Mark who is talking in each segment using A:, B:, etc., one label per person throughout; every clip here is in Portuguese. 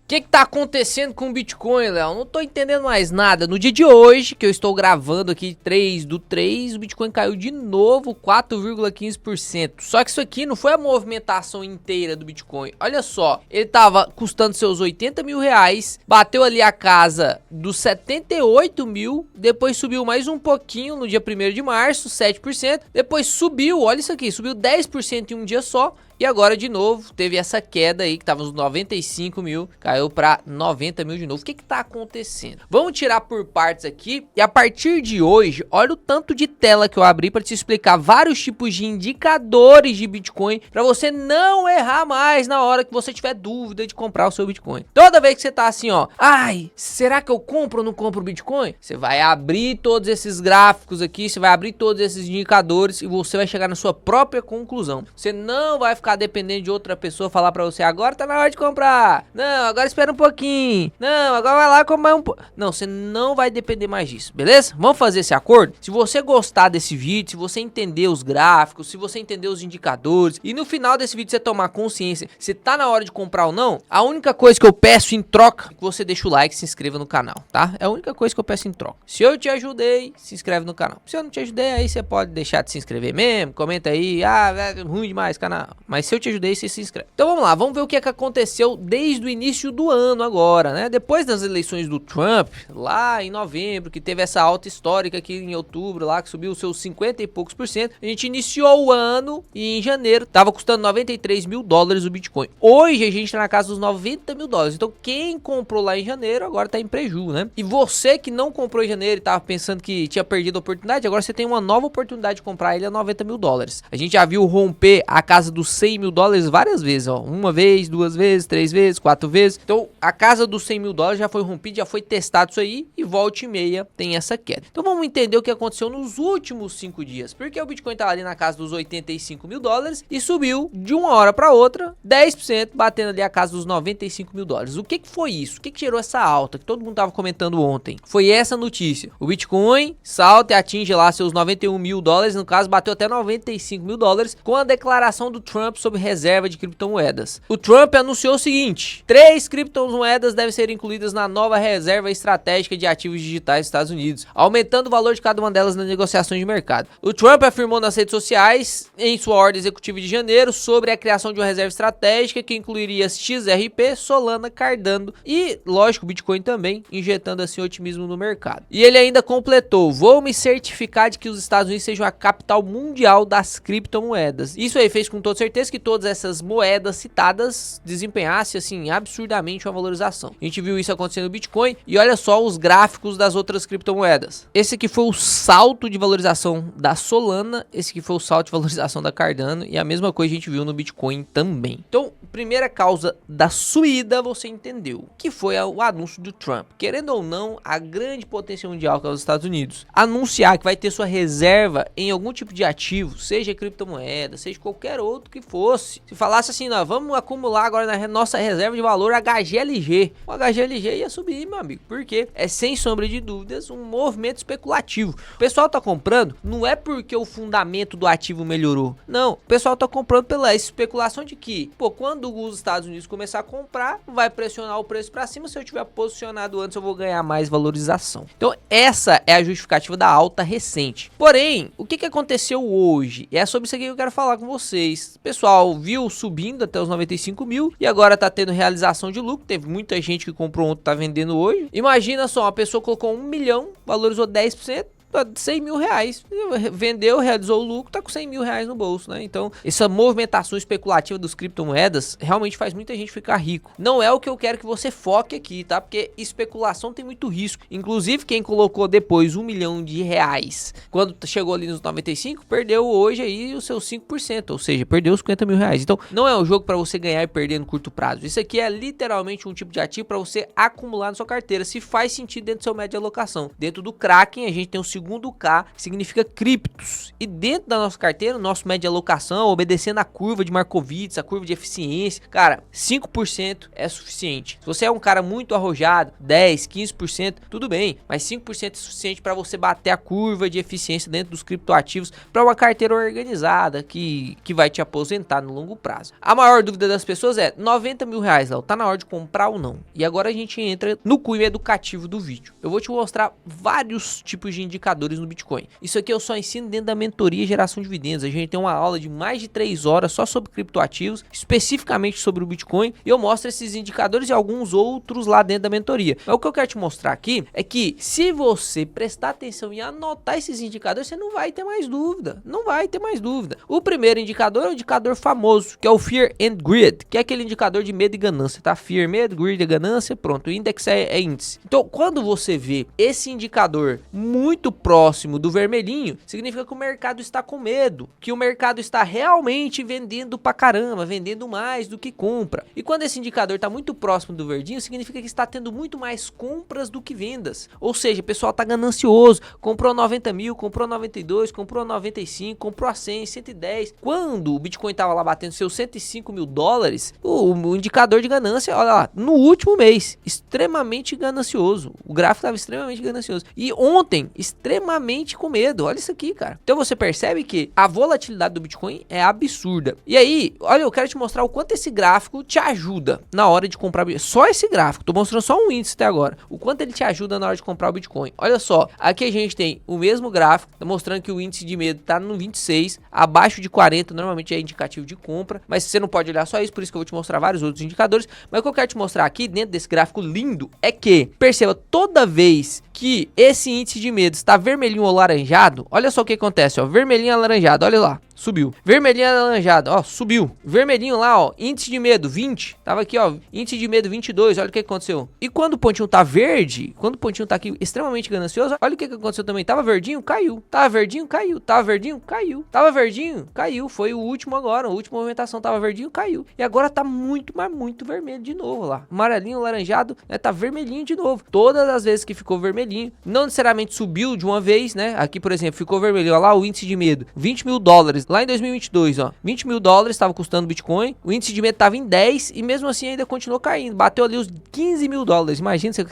A: que tá acontecendo com o Bitcoin, Léo? Não tô entendendo mais nada. No dia de hoje, que eu estou gravando aqui 3/3, o Bitcoin caiu de novo 4,15%. Só que isso aqui não foi a movimentação inteira do Bitcoin. Olha só, ele tava custando seus 80 mil reais, bateu ali a casa dos 78 mil, depois subiu mais um pouquinho no dia 1º de março, 7%, depois subiu, olha isso aqui, subiu 10% em um dia só. E agora de novo teve essa queda aí que tava nos 95 mil, caiu para 90 mil de novo. O que tá acontecendo? Vamos tirar por partes aqui e a partir de hoje, olha o tanto de tela que eu abri para te explicar vários tipos de indicadores de Bitcoin para você não errar mais na hora que você tiver dúvida de comprar o seu Bitcoin. Toda vez que você tá assim, ó, ai, será que eu compro ou não compro Bitcoin? Você vai abrir todos esses gráficos aqui, você vai abrir todos esses indicadores e você vai chegar na sua própria conclusão. Você não vai ficar dependendo de outra pessoa falar pra você, agora tá na hora de comprar, não, agora espera um pouquinho, não, agora vai lá comprar um pouco. Não, você não vai depender mais disso, beleza? Vamos fazer esse acordo? Se você gostar desse vídeo, se você entender os gráficos, se você entender os indicadores e no final desse vídeo você tomar consciência se tá na hora de comprar ou não, a única coisa que eu peço em troca é que você deixe o like e se inscreva no canal, tá? É a única coisa que eu peço em troca. Se eu te ajudei, se inscreve no canal. Se eu não te ajudei, aí você pode deixar de se inscrever mesmo, comenta aí, é ruim demais canal, mas se eu te ajudei, você se inscreve. Então vamos lá, vamos ver o que é que aconteceu desde o início do ano agora, né? Depois das eleições do Trump, lá em novembro, que teve essa alta histórica aqui em outubro, lá que subiu os seus 50 e poucos %, a gente iniciou o ano e em janeiro tava custando 93 mil dólares o Bitcoin. Hoje a gente tá na casa dos 90 mil dólares. Então quem comprou lá em janeiro agora tá em prejuízo, né? E você que não comprou em janeiro e tava pensando que tinha perdido a oportunidade, agora você tem uma nova oportunidade de comprar ele a 90 mil dólares. A gente já viu romper a casa dos 100 mil dólares várias vezes, ó, uma vez, 2 vezes, 3 vezes, 4 vezes. Então a casa dos 100 mil dólares já foi rompida, já foi testado isso aí e volta e meia tem essa queda. Então vamos entender o que aconteceu nos últimos 5 dias, porque o Bitcoin tá ali na casa dos 85 mil dólares e subiu de uma hora para outra 10%, batendo ali a casa dos 95 mil dólares. O que foi isso? O que gerou essa alta que todo mundo tava comentando ontem? Foi essa notícia: o Bitcoin salta e atinge lá seus 91 mil dólares, no caso bateu até 95 mil dólares com a declaração do Trump sobre reserva de criptomoedas. O Trump anunciou o seguinte: 3 criptomoedas devem ser incluídas na nova reserva estratégica de ativos digitais dos Estados Unidos, aumentando o valor de cada uma delas nas negociações de mercado. O Trump afirmou nas redes sociais, em sua ordem executiva de janeiro, sobre a criação de uma reserva estratégica que incluiria XRP, Solana, Cardano e, lógico, Bitcoin também, injetando assim otimismo no mercado. E ele ainda completou: vou me certificar de que os Estados Unidos sejam a capital mundial das criptomoedas. Isso aí fez com toda certeza que todas essas moedas citadas desempenhassem assim absurdamente uma valorização. A gente viu isso acontecendo no Bitcoin e olha só os gráficos das outras criptomoedas. Esse aqui foi o salto de valorização da Solana, esse aqui foi o salto de valorização da Cardano e a mesma coisa a gente viu no Bitcoin também. Então, primeira causa da subida você entendeu, que foi o anúncio do Trump. Querendo ou não, a grande potência mundial que é os Estados Unidos anunciar que vai ter sua reserva em algum tipo de ativo, seja criptomoeda, seja qualquer outro que fosse. Se falasse assim, nós vamos acumular agora na nossa reserva de valor HGLG, o HGLG ia subir, meu amigo, porque é sem sombra de dúvidas um movimento especulativo. O pessoal tá comprando não é porque o fundamento do ativo melhorou, não, o pessoal tá comprando pela especulação de que, pô, quando os Estados Unidos começar a comprar, vai pressionar o preço para cima, se eu tiver posicionado antes eu vou ganhar mais valorização. Então essa é a justificativa da alta recente. Porém, o que aconteceu hoje? É sobre isso aqui que eu quero falar com vocês. O pessoal viu subindo até os 95 mil e agora tá tendo realização de lucro. Teve muita gente que comprou ontem, tá vendendo hoje. Imagina só, uma pessoa colocou 1 milhão, valorizou 10%, 100 mil reais, vendeu, realizou o lucro, tá com 100 mil reais no bolso, né? Então, essa movimentação especulativa dos criptomoedas realmente faz muita gente ficar rico. Não é o que eu quero que você foque aqui, tá? Porque especulação tem muito risco. Inclusive, quem colocou depois 1 milhão de reais, quando chegou ali nos 95, perdeu hoje aí os seus 5%, ou seja, perdeu os 50 mil reais. Então, não é um jogo para você ganhar e perder no curto prazo. Isso aqui é literalmente um tipo de ativo para você acumular na sua carteira, se faz sentido dentro do seu médio de alocação. Dentro do Kraken, a gente tem o segundo K, que significa criptos. E dentro da nossa carteira, o nosso média de alocação, obedecendo a curva de Markowitz, a curva de eficiência, cara, 5% é suficiente. Se você é um cara muito arrojado, 10, 15%, tudo bem, mas 5% é suficiente para você bater a curva de eficiência dentro dos criptoativos para uma carteira organizada que vai te aposentar no longo prazo. A maior dúvida das pessoas é 90 mil reais, Léo, tá na hora de comprar ou não? E agora a gente entra no cunho educativo do vídeo. Eu vou te mostrar vários tipos de indicadores no Bitcoin. Isso aqui eu só ensino dentro da mentoria Geração de Dividendos. A gente tem uma aula de mais de 3 horas só sobre criptoativos, especificamente sobre o Bitcoin, e eu mostro esses indicadores e alguns outros lá dentro da mentoria. Mas o que eu quero te mostrar aqui é que se você prestar atenção e anotar esses indicadores, você não vai ter mais dúvida. Não vai ter mais dúvida. O primeiro indicador é o indicador famoso, que é o Fear and Greed, que é aquele indicador de medo e ganância, tá? Fear, medo, greed, ganância, pronto. O índice é índice. Então, quando você vê esse indicador muito próximo do vermelhinho, significa que o mercado está com medo, que o mercado está realmente vendendo pra caramba, vendendo mais do que compra. E quando esse indicador está muito próximo do verdinho, significa que está tendo muito mais compras do que vendas. Ou seja, o pessoal está ganancioso, comprou 90 mil, comprou 92, comprou 95, comprou a 100, 110. Quando o Bitcoin estava lá batendo seus 105 mil dólares, o indicador de ganância, olha lá, no último mês, extremamente ganancioso. O gráfico estava extremamente ganancioso. E ontem, extremamente com medo. Olha isso aqui, cara. Então você percebe que a volatilidade do Bitcoin é absurda. E aí, olha, eu quero te mostrar o quanto esse gráfico te ajuda na hora de comprar Bitcoin. Só esse gráfico, tô mostrando só um índice até agora. O quanto ele te ajuda na hora de comprar o Bitcoin. Olha só, aqui a gente tem o mesmo gráfico, tá mostrando que o índice de medo tá no 26, abaixo de 40, normalmente é indicativo de compra, mas você não pode olhar só isso, por isso que eu vou te mostrar vários outros indicadores. Mas o que eu quero te mostrar aqui, dentro desse gráfico lindo, é que, perceba, toda vez que esse índice de medo está vermelhinho ou laranjado, olha só o que acontece, ó, vermelhinho alaranjado, olha lá. Subiu. Vermelhinho alaranjado, ó, subiu. Vermelhinho lá, ó, índice de medo 20. Tava aqui, ó, índice de medo 22. Olha o que aconteceu. E quando o pontinho tá verde, quando o pontinho tá aqui extremamente ganancioso, olha o que aconteceu também. Tava verdinho, caiu. Tava verdinho, caiu. Tava verdinho, caiu. Tava verdinho, caiu. Foi o último agora, a última movimentação. Tava verdinho, caiu. E agora tá muito, mas muito vermelho de novo lá. Amarelinho, laranjado, né, tá vermelhinho de novo. Todas as vezes que ficou vermelhinho, não necessariamente subiu de uma vez, né? Aqui, por exemplo, ficou vermelho. Olha lá o índice de medo, 20 mil dólares. Lá em 2022, ó, 20 mil dólares estava custando o Bitcoin, o índice de medo estava em 10 e mesmo assim ainda continuou caindo, bateu ali os 15 mil dólares, imagina você,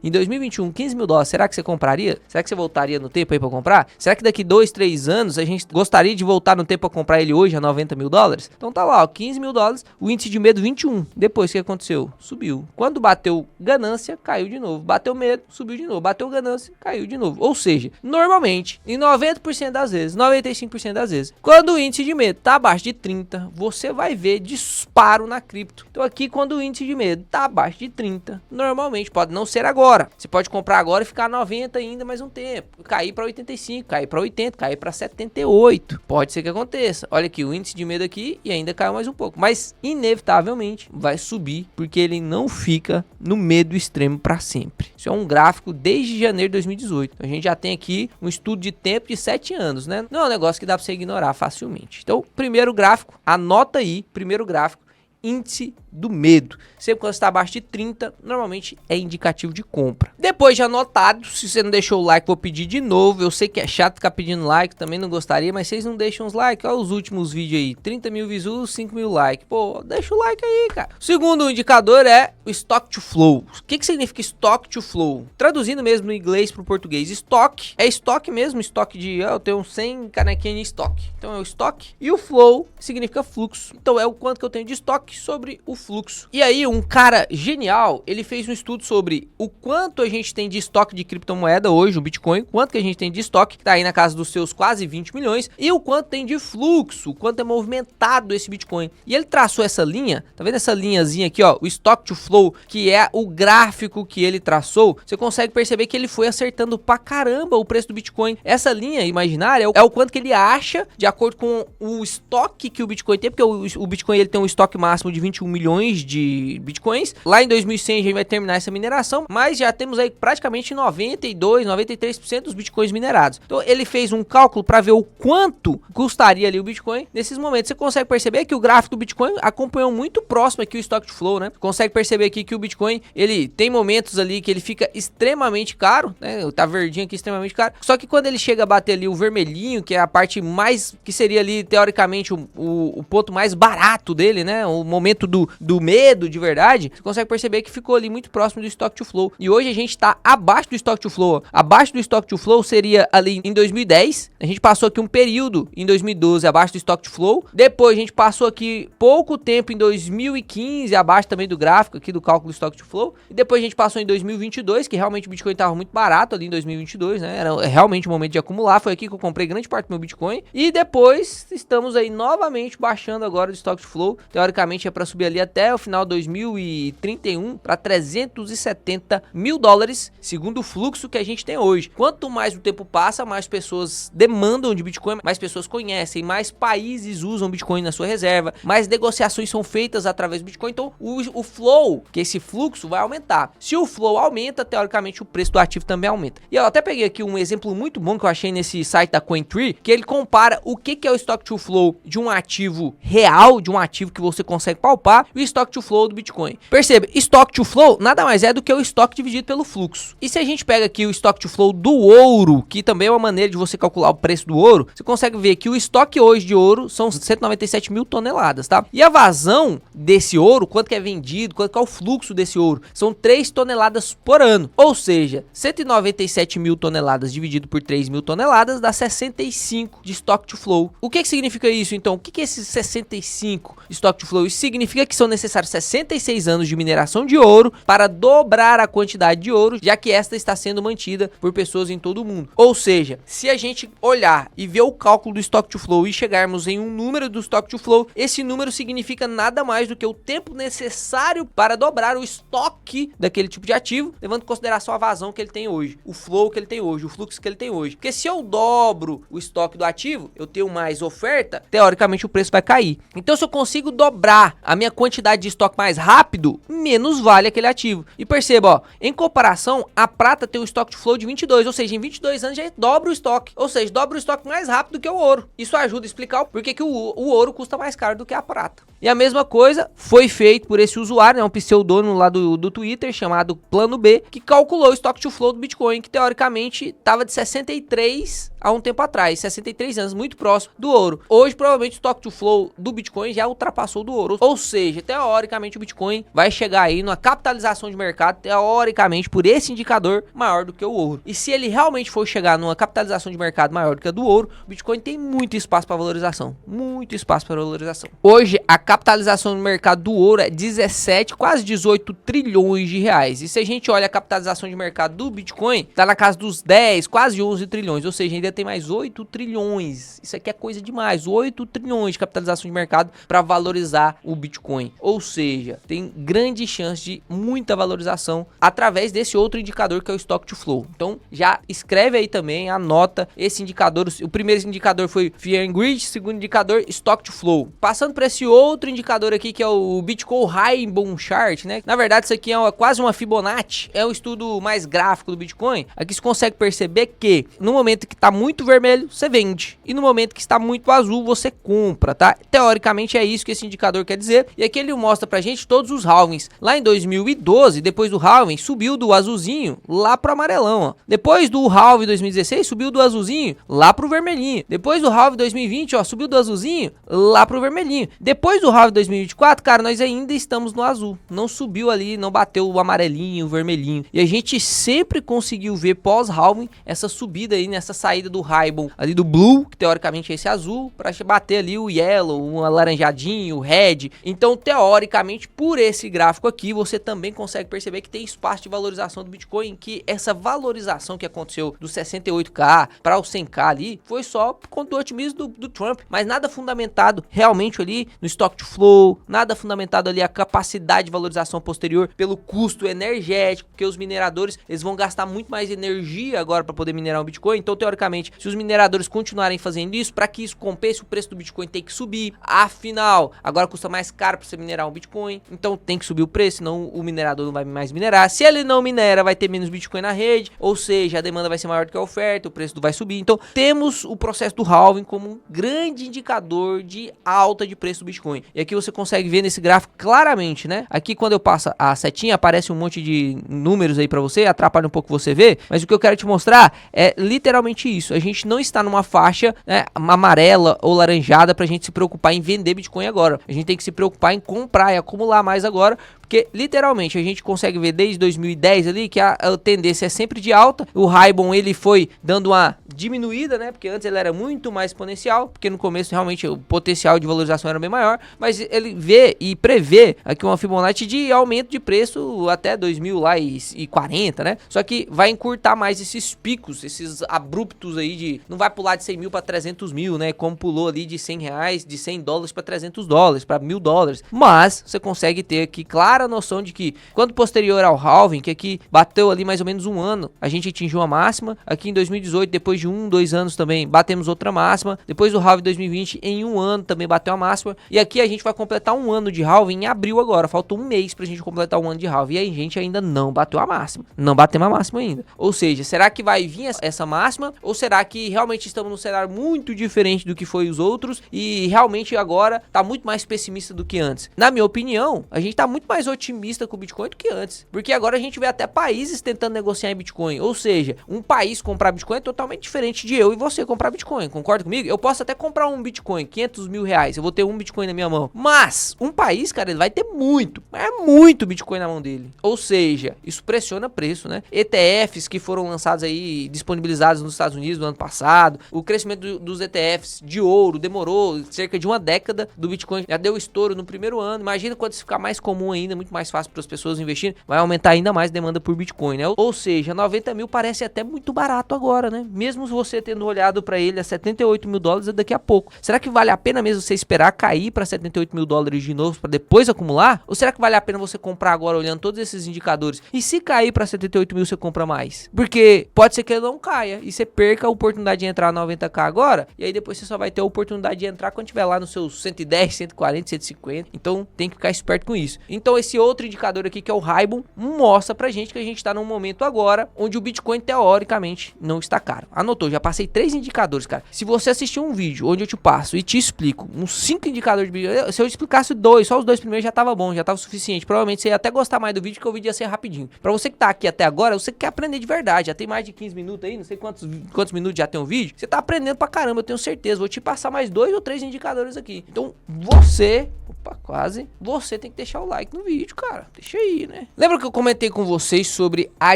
A: em 2021, 15 mil dólares, será que você compraria? Será que você voltaria no tempo aí para comprar? Será que daqui 2, 3 anos a gente gostaria de voltar no tempo para comprar ele hoje a 90 mil dólares? Então tá lá, ó, 15 mil dólares, o índice de medo 21, depois o que aconteceu? Subiu. Quando bateu ganância, caiu de novo, bateu medo, subiu de novo, bateu ganância, caiu de novo, ou seja, normalmente, em 90% das vezes, 95% das vezes, quando o índice de medo tá abaixo de 30, você vai ver disparo na cripto. Então aqui, quando o índice de medo tá abaixo de 30, normalmente, pode não ser agora, você pode comprar agora e ficar 90 ainda mais um tempo, cair para 85, cair para 80, cair para 78, pode ser que aconteça. Olha aqui, o índice de medo aqui e ainda caiu mais um pouco, mas inevitavelmente vai subir, porque ele não fica no medo extremo para sempre. Isso é um gráfico desde janeiro de 2018. A gente já tem aqui um estudo de tempo de 7 anos, né? Não é um negócio que dá para você ignorar facilmente. Então, primeiro gráfico, anota aí, primeiro gráfico, índice do medo. Sempre quando está abaixo de 30, normalmente é indicativo de compra. Depois de anotado, se você não deixou o like, vou pedir de novo. Eu sei que é chato ficar pedindo like, também não gostaria, mas vocês não deixam os likes. Olha os últimos vídeos aí, 30 mil views, 5 mil likes. Pô, deixa o like aí, cara. O segundo indicador é o Stock to Flow. O que significa Stock to Flow? Traduzindo mesmo no inglês para o português, estoque é estoque mesmo, estoque de, eu tenho 100 canequinhas em estoque. Então é o estoque. E o flow significa fluxo. Então é o quanto que eu tenho de estoque sobre o fluxo. E aí um cara genial, ele fez um estudo sobre o quanto a gente tem de estoque de criptomoeda hoje, o Bitcoin, quanto que a gente tem de estoque, que tá aí na casa dos seus quase 20 milhões, e o quanto tem de fluxo, o quanto é movimentado esse Bitcoin. E ele traçou essa linha, tá vendo essa linhazinha aqui, ó, o Stock to Flow, que é o gráfico que ele traçou. Você consegue perceber que ele foi acertando pra caramba o preço do Bitcoin. Essa linha imaginária é o quanto que ele acha, de acordo com o estoque que o Bitcoin tem, porque o Bitcoin ele tem um estoque máximo máximo de 21 milhões de bitcoins. Lá em 2100 a gente vai terminar essa mineração, mas já temos aí praticamente 92, 93% dos bitcoins minerados. Então ele fez um cálculo para ver o quanto custaria ali o bitcoin. Nesses momentos você consegue perceber que o gráfico do bitcoin acompanhou muito próximo aqui o stock to flow, né? Consegue perceber aqui que o bitcoin, ele tem momentos ali que ele fica extremamente caro, né? Tá verdinho aqui, extremamente caro. Só que quando ele chega a bater ali o vermelhinho, que é a parte mais, que seria ali teoricamente o ponto mais barato dele, né? O momento do medo de verdade, você consegue perceber que ficou ali muito próximo do stock to flow. E hoje a gente tá abaixo do stock to flow. Abaixo do stock to flow seria ali em 2010. A gente passou aqui um período em 2012 abaixo do stock to flow. Depois a gente passou aqui pouco tempo em 2015 abaixo também do gráfico aqui do cálculo do stock to flow. E depois a gente passou em 2022, que realmente o Bitcoin tava muito barato ali em 2022, né? Era realmente o momento de acumular. Foi aqui que eu comprei grande parte do meu Bitcoin. E depois estamos aí novamente baixando agora do stock to flow. Teoricamente é para subir ali até o final de 2031 para 370 mil dólares, segundo o fluxo que a gente tem hoje. Quanto mais o tempo passa, mais pessoas demandam de Bitcoin, mais pessoas conhecem, mais países usam Bitcoin na sua reserva, mais negociações são feitas através do Bitcoin. Então o flow, que esse fluxo vai aumentar. Se o flow aumenta, teoricamente o preço do ativo também aumenta. E eu até peguei aqui um exemplo muito bom que eu achei nesse site da CoinTree, que ele compara o que é o stock to flow de um ativo real, de um ativo que você consegue palpar, e o stock to flow do Bitcoin. Perceba, stock to flow nada mais é do que o estoque dividido pelo fluxo. E se a gente pega aqui o stock to flow do ouro, que também é uma maneira de você calcular o preço do ouro, você consegue ver que o estoque hoje de ouro são 197 mil toneladas, tá? E a vazão desse ouro, quanto que é vendido, quanto que é o fluxo desse ouro, são 3 toneladas por ano. Ou seja, 197 mil toneladas dividido por 3 mil toneladas dá 65 de stock to flow. O que significa isso, então? O que é esse 65 de stock to flow? Isso significa que são necessários 66 anos de mineração de ouro para dobrar a quantidade de ouro, já que esta está sendo mantida por pessoas em todo o mundo. Ou seja, se a gente olhar e ver o cálculo do stock to flow e chegarmos em um número do stock to flow, esse número significa nada mais do que o tempo necessário para dobrar o estoque daquele tipo de ativo, levando em consideração a vazão que ele tem hoje, o flow que ele tem hoje, o fluxo que ele tem hoje. Porque se eu dobro o estoque do ativo, eu tenho mais oferta, teoricamente o preço vai cair. Então se eu consigo dobrar a minha quantidade de estoque mais rápido, menos vale aquele ativo. E perceba, ó, em comparação, a prata tem um estoque to flow de 22, ou seja, em 22 anos já dobra o estoque, ou seja, dobra o estoque mais rápido do que o ouro. Isso ajuda a explicar por que o ouro custa mais caro do que a prata. E a mesma coisa foi feito por esse usuário, né, um pseudônimo lá do Twitter, chamado Plano B, que calculou o stock to flow do Bitcoin, que teoricamente estava de 63 há um tempo atrás, 63 anos, muito próximo do ouro. Hoje, provavelmente, o stock to flow do Bitcoin já ultrapassou do ouro. Ou seja, teoricamente, o Bitcoin vai chegar aí numa capitalização de mercado, teoricamente, por esse indicador, maior do que o ouro. E se ele realmente for chegar numa capitalização de mercado maior do que a do ouro, o Bitcoin tem muito espaço para valorização. Muito espaço para valorização. Hoje, a capitalização do mercado do ouro é 17, quase 18 trilhões de reais. E se a gente olha a capitalização de mercado do Bitcoin, tá na casa dos 10, quase 11 trilhões. Ou seja, ainda tem mais 8 trilhões. Isso aqui é coisa demais. 8 trilhões de capitalização de mercado para valorizar o Bitcoin. Ou seja, tem grande chance de muita valorização através desse outro indicador que é o stock to flow. Então, já escreve aí também, anota esse indicador. O primeiro indicador foi Fear and Greed, o segundo indicador stock to flow. Passando para esse outro indicador aqui que é o Bitcoin Rainbow Chart, né? Na verdade, isso aqui é quase uma Fibonacci, é o estudo mais gráfico do Bitcoin. Aqui você consegue perceber que no momento que está muito vermelho, você vende, e no momento que está muito azul, você compra, tá? Teoricamente é isso que esse indicador quer dizer. E aqui ele mostra pra gente todos os halvings. Lá em 2012, depois do halving, subiu do azulzinho lá pro amarelão, ó. Depois do halving 2016, subiu do azulzinho lá pro vermelhinho. Depois do halving 2020, ó, subiu do azulzinho lá pro vermelhinho. Depois do halving 2024, cara, nós ainda estamos no azul. Não subiu ali, não bateu o amarelinho, o vermelhinho. E a gente sempre conseguiu ver pós-halving essa subida aí, nessa saída do Rainbow, ali do blue, que teoricamente é esse azul, pra bater ali o yellow, um alaranjadinho, o red. Então, teoricamente, por esse gráfico aqui, você também consegue perceber que tem espaço de valorização do Bitcoin, que essa valorização que aconteceu do 68k para o 100k ali, foi só por conta do otimismo do Trump, mas nada fundamentado realmente ali no stock soft flow, nada fundamentado ali a capacidade de valorização posterior pelo custo energético, porque os mineradores, eles vão gastar muito mais energia agora para poder minerar um Bitcoin. Então, teoricamente, se os mineradores continuarem fazendo isso, para que isso compense, o preço do Bitcoin tem que subir. Afinal, agora custa mais caro para você minerar um Bitcoin, então tem que subir o preço, senão o minerador não vai mais minerar. Se ele não minera, vai ter menos Bitcoin na rede, ou seja, a demanda vai ser maior do que a oferta, o preço vai subir. Então, temos o processo do halving como um grande indicador de alta de preço do Bitcoin. E aqui você consegue ver nesse gráfico claramente, né? Aqui, quando eu passo a setinha, aparece um monte de números aí para você, atrapalha um pouco você ver, mas o que eu quero te mostrar é literalmente isso. A gente não está numa faixa, né, amarela ou laranjada pra gente se preocupar em vender Bitcoin agora. A gente tem que se preocupar em comprar e acumular mais agora, porque literalmente a gente consegue ver desde 2010 ali que a tendência é sempre de alta. O Raibon, ele foi dando uma diminuída, né? Porque antes ele era muito mais exponencial, porque no começo realmente o potencial de valorização era bem maior, mas ele vê e prevê aqui uma Fibonacci de aumento de preço até 2040, né? Só que vai encurtar mais esses picos, esses abruptos aí de... Não vai pular de 100 mil para 300 mil, né? Como pulou ali de 100 reais, de 100 dólares para 300 dólares, para 1.000 dólares. Mas você consegue ter aqui clara noção de que quando posterior ao halving, que aqui bateu ali mais ou menos um ano, a gente atingiu uma máxima. Aqui em 2018, depois de 2 anos também, batemos outra máxima. Depois do halving 2020, em um ano também bateu a máxima. E aqui a gente vai completar um ano de halving em abril agora. Faltou um mês pra gente completar um ano de halving. E aí a gente ainda não bateu a máxima. Não batemos a máxima ainda. Ou seja, será que vai vir essa máxima? Ou será que realmente estamos num cenário muito diferente do que foi os outros? E realmente agora tá muito mais pessimista do que antes? Na minha opinião, a gente tá muito mais otimista com o Bitcoin do que antes. Porque agora a gente vê até países tentando negociar em Bitcoin. Ou seja, um país comprar Bitcoin é totalmente diferente de eu e você comprar Bitcoin. Concorda comigo? Eu posso até comprar um Bitcoin, 500 mil reais. Eu vou ter um Bitcoin na minha mão. Mas um país, cara, ele vai ter muito. É muito Bitcoin na mão dele. Ou seja, isso pressiona preço, né? ETFs que foram lançados aí, disponibilizados nos Estados Unidos no ano passado. O crescimento dos ETFs de ouro demorou cerca de uma década. Do Bitcoin já deu estouro no primeiro ano. Imagina quando isso ficar mais comum ainda, muito mais fácil para as pessoas investirem, vai aumentar ainda mais a demanda por Bitcoin, né? Ou seja, 90 mil parece até muito barato agora, né? Mesmo você tendo olhado para ele a 78 mil dólares daqui a pouco. Será que vale a pena mesmo você esperar cair para 78 mil dólares de novo para depois acumular? Ou será que vale a pena você comprar agora olhando todos esses indicadores? E se cair para 78 mil, você compra mais? Porque pode ser que ele não caia e você perca a oportunidade de entrar 90k agora, e aí depois você só vai ter a oportunidade de entrar quando tiver lá nos seus 110, 140, 150. Então tem que ficar esperto com isso. Então esse outro indicador aqui, que é o Raibon, mostra pra gente que a gente tá num momento agora onde o Bitcoin teoricamente não está caro. Anotou? Já passei 3 indicadores, cara. Se você assistir um vídeo onde eu te passo e te explico uns 5 indicadores de Bitcoin, se eu explicasse 2, só os 2 primeiros já tava bom, já tava suficiente. Provavelmente você ia até gostar mais do vídeo, que o vídeo ia ser rapidinho. Pra você que tá aqui até agora, você quer aprender de verdade, já tem mais de 15 minutos aí, não sei quantos minutos já tem o vídeo, você tá aprendendo pra caramba, eu tenho certeza. Vou te passar mais 2 ou 3 indicadores aqui. Então você... Opa, quase. Você tem que deixar o like no vídeo, cara. Deixa aí, né? Lembra que eu comentei com vocês sobre a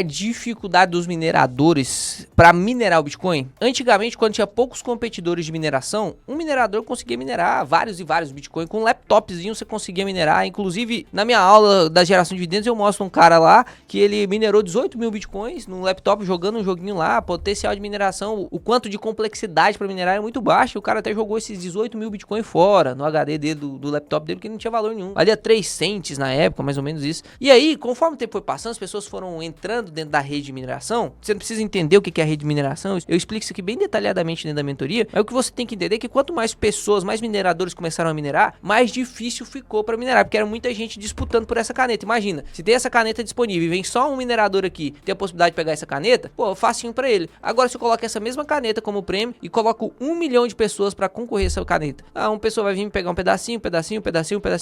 A: dificuldade dos mineradores para minerar o Bitcoin? Antigamente, quando tinha poucos competidores de mineração, um minerador conseguia minerar vários e vários Bitcoin. Com um laptopzinho você conseguia minerar. Inclusive, na minha aula da geração de dividendos, eu mostro um cara lá que ele minerou 18 mil Bitcoins num laptop, jogando um joguinho lá. Potencial de mineração, o quanto de complexidade para minerar é muito baixo. O cara até jogou esses 18 mil Bitcoin fora no HD dele, do laptop dele, que não tinha valor nenhum. Valia 3 cents na época, mais ou menos isso. E aí, conforme o tempo foi passando, as pessoas foram entrando dentro da rede de mineração. Você não precisa entender o que é a rede de mineração. Eu explico isso aqui bem detalhadamente dentro da mentoria. Mas o que você tem que entender é que quanto mais pessoas, mais mineradores começaram a minerar, mais difícil ficou para minerar, porque era muita gente disputando por essa caneta. Imagina, se tem essa caneta disponível e vem só um minerador aqui, tem a possibilidade de pegar essa caneta, pô, facinho para ele. Agora, se eu coloco essa mesma caneta como prêmio e coloco 1 milhão de pessoas para concorrer a essa caneta, uma pessoa vai vir pegar um pedacinho,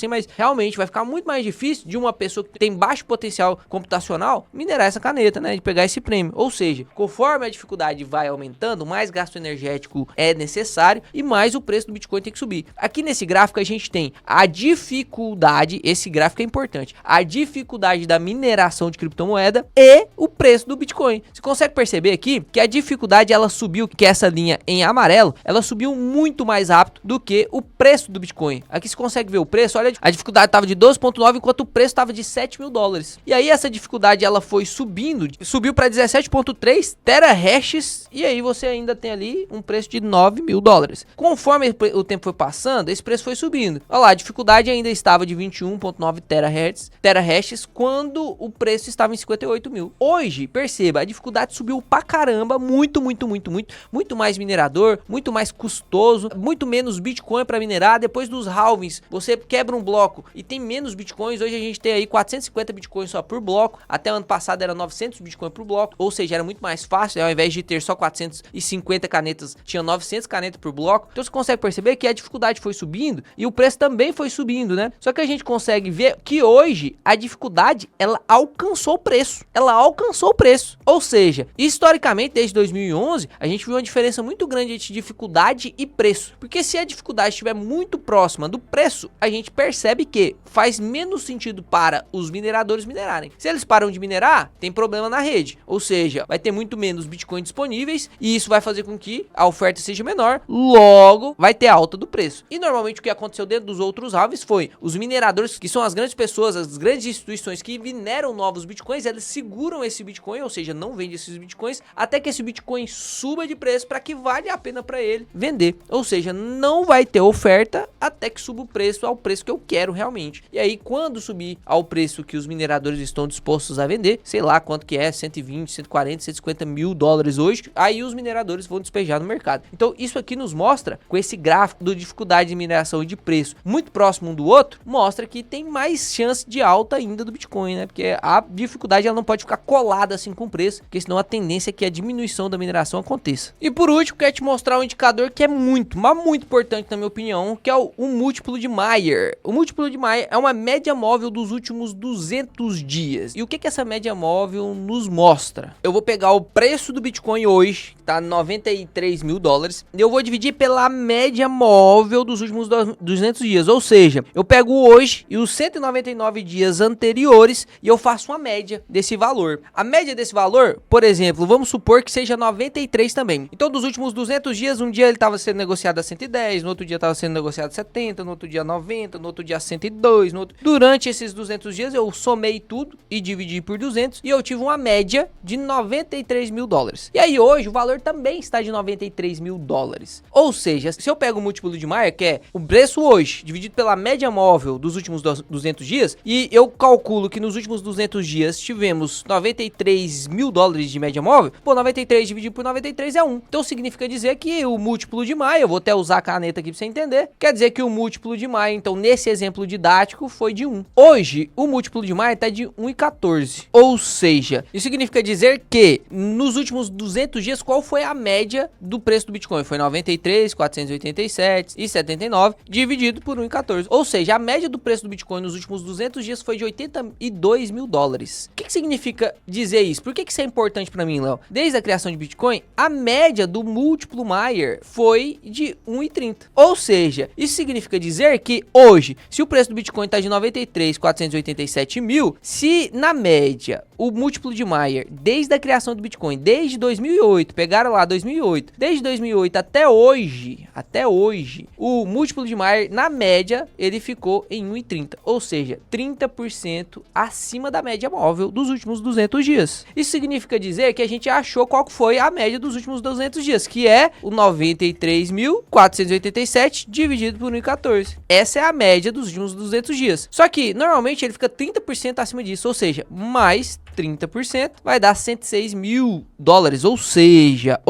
A: mas realmente vai ficar muito mais difícil de uma pessoa que tem baixo potencial computacional minerar essa caneta, né, de pegar esse prêmio. Ou seja, conforme a dificuldade vai aumentando, mais gasto energético é necessário e mais o preço do Bitcoin tem que subir. Aqui nesse gráfico a gente tem a dificuldade, esse gráfico é importante, a dificuldade da mineração de criptomoeda e o preço do Bitcoin. Você consegue perceber aqui que a dificuldade ela subiu, que é essa linha em amarelo, ela subiu muito mais rápido do que o preço do Bitcoin. Aqui você consegue ver o preço, olha, a dificuldade estava de 12.9, enquanto enquanto o preço estava de 7 mil dólares. E aí essa dificuldade ela foi subindo, subiu para 17.3 terahashes, e aí você ainda tem ali um preço de 9 mil dólares. Conforme o tempo foi passando, esse preço foi subindo. Olha lá, a dificuldade ainda estava de 21.9 terahashes quando o preço estava em 58 mil. Hoje, perceba, a dificuldade subiu pra caramba, muito mais minerador, muito mais custoso, muito menos Bitcoin para minerar. Depois dos halvings, você quebra um bloco e tem menos Bitcoins. Hoje a gente tem aí 450 Bitcoins só por bloco. Até ano passado era 900 Bitcoin por bloco, ou seja, era muito mais fácil. Ao invés de ter só 450 canetas, tinha 900 canetas por bloco. Então você consegue perceber que a dificuldade foi subindo e o preço também foi subindo, né? Só que a gente consegue ver que hoje a dificuldade, ela alcançou o preço. Ela alcançou o preço. Ou seja, historicamente, desde 2011, a gente viu uma diferença muito grande entre dificuldade e preço. Porque se a dificuldade estiver muito próxima do preço, a gente percebe que faz menos sentido para os mineradores minerarem. Se eles param de minerar, tem problema na rede. Ou seja, vai ter muito menos Bitcoin disponíveis e isso vai fazer com que a oferta seja menor, logo vai ter alta do preço. E normalmente o que aconteceu dentro dos outros halves foi os mineradores, que são as grandes pessoas, as grandes instituições que mineram novos Bitcoins, eles seguram esse Bitcoin, ou seja, não vendem esses Bitcoins até que esse Bitcoin suba de preço para que valha a pena para ele vender. Ou seja, não vai ter oferta até que suba o preço ao preço que eu quero realmente. E aí quando subir ao preço que os mineradores estão dispostos a vender, sei lá quanto que é, 120, 140, 150 mil dólares hoje, aí os mineradores vão despejar no mercado. Então isso aqui nos mostra, com esse gráfico de dificuldade de mineração e de preço muito próximo um do outro, mostra que tem mais chance de alta ainda do Bitcoin, né? Porque a dificuldade ela não pode ficar colada assim com o preço, porque senão a tendência é que a diminuição da mineração aconteça. E por último, quero te mostrar um indicador que é muito, mas muito importante na minha opinião, que é o múltiplo de Mayer. O múltiplo de Mayer é uma média móvel dos últimos 200 dias. E o que essa média móvel nos mostra? Eu vou pegar o preço do Bitcoin hoje, que tá 93 mil dólares, e eu vou dividir pela média móvel dos últimos 200 dias. Ou seja, eu pego hoje e os 199 dias anteriores e eu faço uma média desse valor. A média desse valor, por exemplo, vamos supor que seja 93 também. Então, dos últimos 200 dias, um dia ele estava sendo negociado a 110, no outro dia estava sendo negociado a 70, no outro dia 90, no outro dia 102, no outro... Durante esses 200 dias, eu somei tudo e dividi por 200 e eu tive uma média de 93 mil dólares. E aí, hoje, o valor também está de 93 mil dólares. Ou seja, se eu pego o múltiplo de Mayer, que é o preço hoje, dividido pela média móvel dos últimos 200 dias, e eu calculo que nos últimos 200 dias tivemos 93 mil dólares de média móvel, pô, 93 dividido por 93 é 1. Então significa dizer que o múltiplo de Mayer, eu vou até usar a caneta aqui pra você entender, quer dizer que o múltiplo de Mayer, então nesse exemplo didático, foi de 1. Hoje, o múltiplo de Mayer tá de 1,14. Ou seja, isso significa dizer que nos últimos 200 dias, qual foi a média do preço do Bitcoin? Foi 93, 487 e 79 dividido por 1,14. Ou seja, a média do preço do Bitcoin nos últimos 200 dias foi de 82 mil dólares. O que significa dizer isso? Por que isso é importante para mim, Léo? Desde a criação de Bitcoin, a média do múltiplo Mayer foi de 1,30. Ou seja, isso significa dizer que hoje, se o preço do Bitcoin está de 93, 487 mil, se na média o múltiplo de Mayer, desde a criação do Bitcoin, desde 2008, pegaram lá 2008, desde 2008 até hoje, o múltiplo de Mayer, na média, ele ficou em 1,30, ou seja, 30% acima da média móvel dos últimos 200 dias. Isso significa dizer que a gente achou qual foi a média dos últimos 200 dias, que é o 93.487 dividido por 1,14. Essa é a média dos últimos 200 dias. Só que, normalmente, ele fica 30% acima disso, ou seja, mais 30% vai dar 106 mil dólares, ou seja,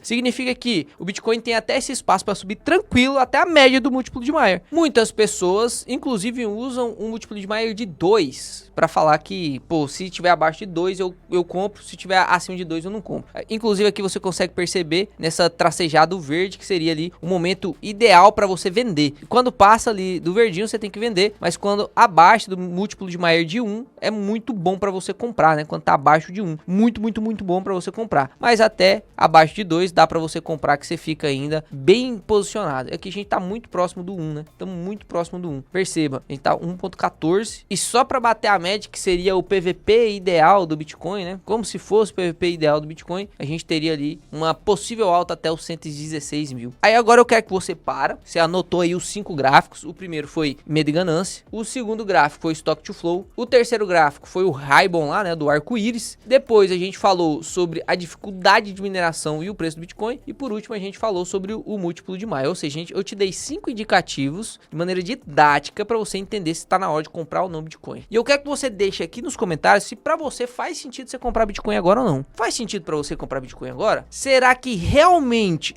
A: significa que o Bitcoin tem até esse espaço para subir tranquilo até a média do múltiplo de Mayer. Muitas pessoas, inclusive, usam um múltiplo de Mayer de 2 para falar que, pô, se tiver abaixo de 2 eu compro, se tiver acima de 2 eu não compro. Inclusive aqui você consegue perceber nessa tracejada verde que seria ali o momento ideal para você vender. Quando passa ali do verdinho você tem que vender, mas quando abaixo do múltiplo de Mayer de 1 é muito bom para você comprar. comprar, né? Quando tá abaixo de 1. Muito, muito, muito bom para você comprar. Mas até abaixo de 2 dá para você comprar, que você fica ainda bem posicionado. Aqui a gente tá muito próximo do 1, né? Estamos muito próximo do 1. Perceba, a gente tá 1.14 e só para bater a média, que seria o PVP ideal do Bitcoin, né? Como se fosse o PVP ideal do Bitcoin, a gente teria ali uma possível alta até os 116 mil. Aí agora eu quero que você você anotou aí os 5 gráficos. O primeiro foi medo e ganância, o segundo gráfico foi Stock to Flow, o terceiro gráfico foi o Raibon lá, né, do arco-íris. Depois a gente falou sobre a dificuldade de mineração e o preço do Bitcoin, e por último a gente falou sobre o múltiplo de maio. Ou seja, eu te dei 5 indicativos de maneira didática para você entender se está na hora de comprar ou não Bitcoin. E eu quero que você deixe aqui nos comentários se para você faz sentido você comprar Bitcoin agora ou não. Faz sentido para você comprar Bitcoin agora? Será que realmente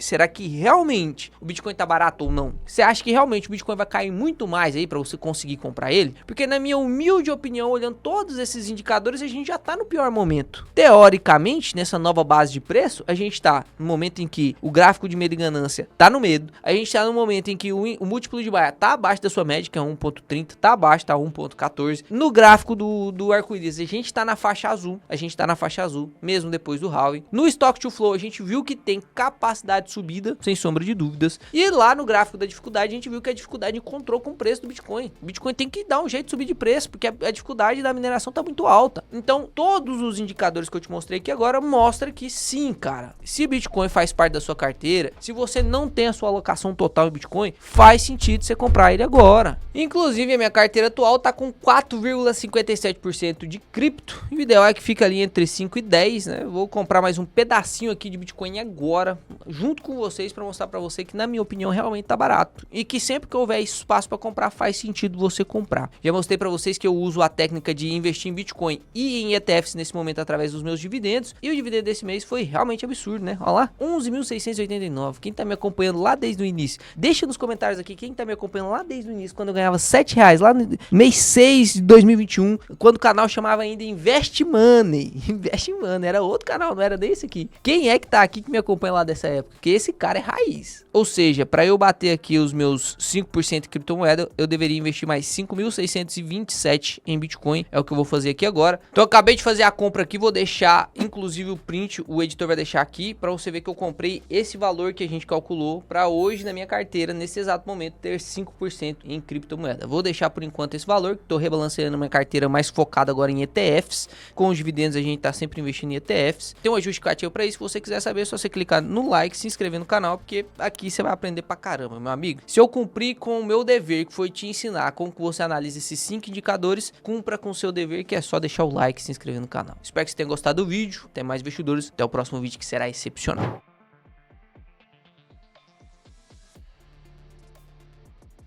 A: o Bitcoin tá barato ou não? Você acha que realmente o Bitcoin vai cair muito mais aí para você conseguir comprar ele? Porque na minha humilde opinião, olhando todos esses indicadores, a gente já tá no pior momento. Teoricamente, nessa nova base de preço, a gente tá no momento em que o gráfico de medo e ganância tá no medo, a gente tá no momento em que o múltiplo de Maia tá abaixo da sua média, que é 1.30, tá abaixo, tá 1.14. No gráfico do arco-íris, a gente tá na faixa azul, mesmo depois do halving. No Stock to Flow, a gente viu que tem capacidade de subida, sem sombra de dúvidas. E lá no gráfico da dificuldade, a gente viu que a dificuldade encontrou com o preço do Bitcoin. O Bitcoin tem que dar um jeito de subir de preço, porque a dificuldade da mineração tá muito alta. Então, todos os indicadores que eu te mostrei aqui agora mostram que sim, cara. Se Bitcoin faz parte da sua carteira, se você não tem a sua alocação total em Bitcoin, faz sentido você comprar ele agora. Inclusive, a minha carteira atual tá com 4,57% de cripto. E o ideal é que fica ali entre 5 e 10, né? Eu vou comprar mais um pedacinho aqui de Bitcoin agora, junto com vocês, para mostrar para você que, na minha opinião, realmente tá barato. E que sempre que houver espaço para comprar, faz sentido você comprar. Já mostrei para vocês que eu uso a técnica de investir em Bitcoin e em ETFs nesse momento através dos meus dividendos. E o dividendo desse mês foi realmente absurdo, né? Olha lá, 11.689. Quem tá me acompanhando lá desde o início, deixa nos comentários aqui quem tá me acompanhando lá desde o início, quando eu ganhava R$7, lá no mês 6 de 2021, quando o canal chamava ainda Invest Money. Invest Money, era outro canal, não era desse aqui. Quem é que tá aqui que me acompanha lá dessa época? Porque esse cara é raiz. Ou seja, para eu bater aqui os meus 5% de criptomoeda, eu deveria investir mais 5.627 em Bitcoin. É o que eu vou fazer aqui agora. Então eu acabei de fazer a compra aqui, vou deixar inclusive o print, o editor vai deixar aqui para você ver que eu comprei esse valor que a gente calculou para hoje na minha carteira, nesse exato momento, ter 5% em criptomoeda. Vou deixar por enquanto esse valor, que estou rebalanceando minha carteira mais focada agora em ETFs. Com os dividendos a gente tá sempre investindo em ETFs. Tem uma justificativa para isso. Se você quiser saber, é só você clicar no like, se inscrever no canal, porque aqui você vai aprender pra caramba, meu amigo. Se eu cumprir com o meu dever, que foi te ensinar como que você analisa esses 5 indicadores, cumpra com o seu dever, que é só deixar o like e se inscrever no canal. Espero que você tenha gostado do vídeo. Até mais, investidores. Até o próximo vídeo, que será excepcional.